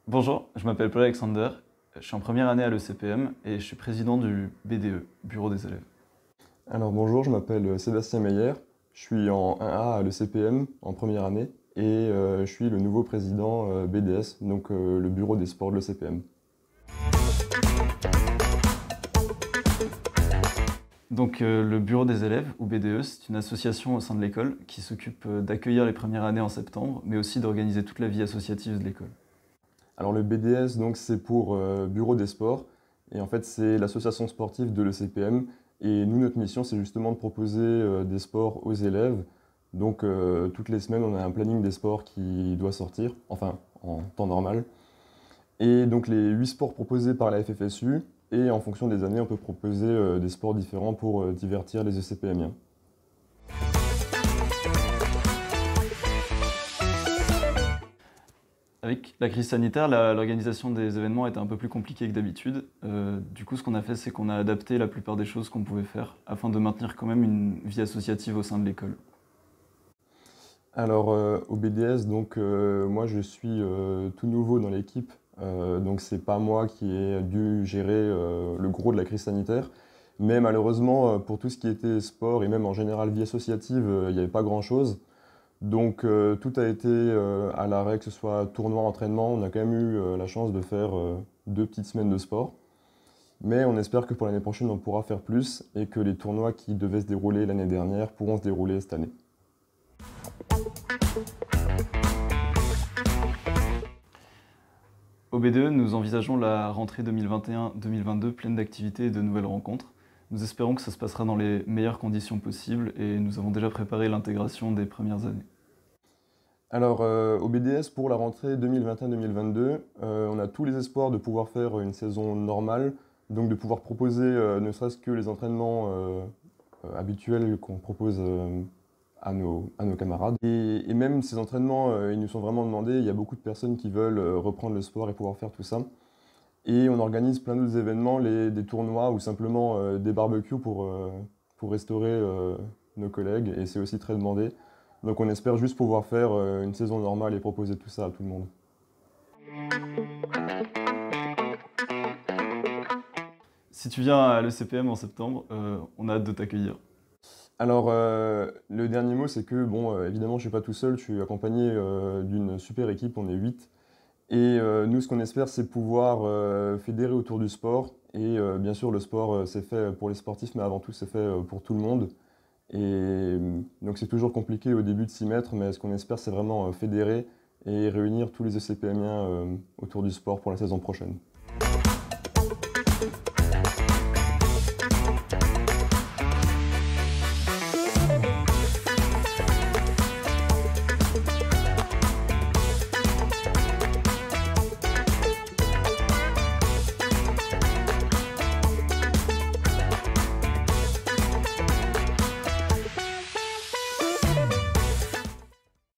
Bonjour, je m'appelle Paul Alexander, je suis en première année à l'ECPM et je suis président du BDE, Bureau des élèves. Alors bonjour, je m'appelle Sébastien Meyer, je suis en 1A à l'ECPM en première année et je suis le nouveau président BDS, donc le bureau des sports de l'ECPM. Donc le Bureau des élèves, ou BDE, c'est une association au sein de l'école qui s'occupe d'accueillir les premières années en septembre, mais aussi d'organiser toute la vie associative de l'école. Alors le BDS, donc c'est pour Bureau des sports, et en fait c'est l'association sportive de l'ECPM, et nous notre mission c'est justement de proposer des sports aux élèves. Donc toutes les semaines on a un planning des sports qui doit sortir, enfin en temps normal. Et donc les 8 sports proposés par la FFSU, et en fonction des années on peut proposer des sports différents pour divertir les ECPMiens. Avec la crise sanitaire, l'organisation des événements était un peu plus compliquée que d'habitude. Du coup, ce qu'on a fait, c'est qu'on a adapté la plupart des choses qu'on pouvait faire afin de maintenir quand même une vie associative au sein de l'école. Alors au BDS, donc moi je suis tout nouveau dans l'équipe, donc c'est pas moi qui ai dû gérer le gros de la crise sanitaire, mais malheureusement pour tout ce qui était sport et même en général vie associative, il n'y avait pas grand-chose. Donc tout a été à l'arrêt, que ce soit tournoi, entraînement, on a quand même eu la chance de faire 2 petites semaines de sport. Mais on espère que pour l'année prochaine on pourra faire plus et que les tournois qui devaient se dérouler l'année dernière pourront se dérouler cette année. Au BDE, nous envisageons la rentrée 2021-2022 pleine d'activités et de nouvelles rencontres. Nous espérons que ça se passera dans les meilleures conditions possibles et nous avons déjà préparé l'intégration des premières années. Alors au BDS pour la rentrée 2021-2022, on a tous les espoirs de pouvoir faire une saison normale, donc de pouvoir proposer ne serait-ce que les entraînements habituels qu'on propose à nos camarades. Et même ces entraînements, ils nous sont vraiment demandés, il y a beaucoup de personnes qui veulent reprendre le sport et pouvoir faire tout ça. Et on organise plein d'autres événements, des tournois ou simplement des barbecues pour restaurer nos collègues, et c'est aussi très demandé. Donc on espère juste pouvoir faire une saison normale et proposer tout ça à tout le monde. Si tu viens à l'ECPM en septembre, on a hâte de t'accueillir. Alors le dernier mot c'est que bon évidemment je suis pas tout seul, je suis accompagné d'une super équipe, on est 8. Et nous ce qu'on espère c'est pouvoir fédérer autour du sport. Et bien sûr le sport c'est fait pour les sportifs mais avant tout c'est fait pour tout le monde. Et donc c'est toujours compliqué au début de s'y mettre, mais ce qu'on espère c'est vraiment fédérer et réunir tous les ECPMiens autour du sport pour la saison prochaine.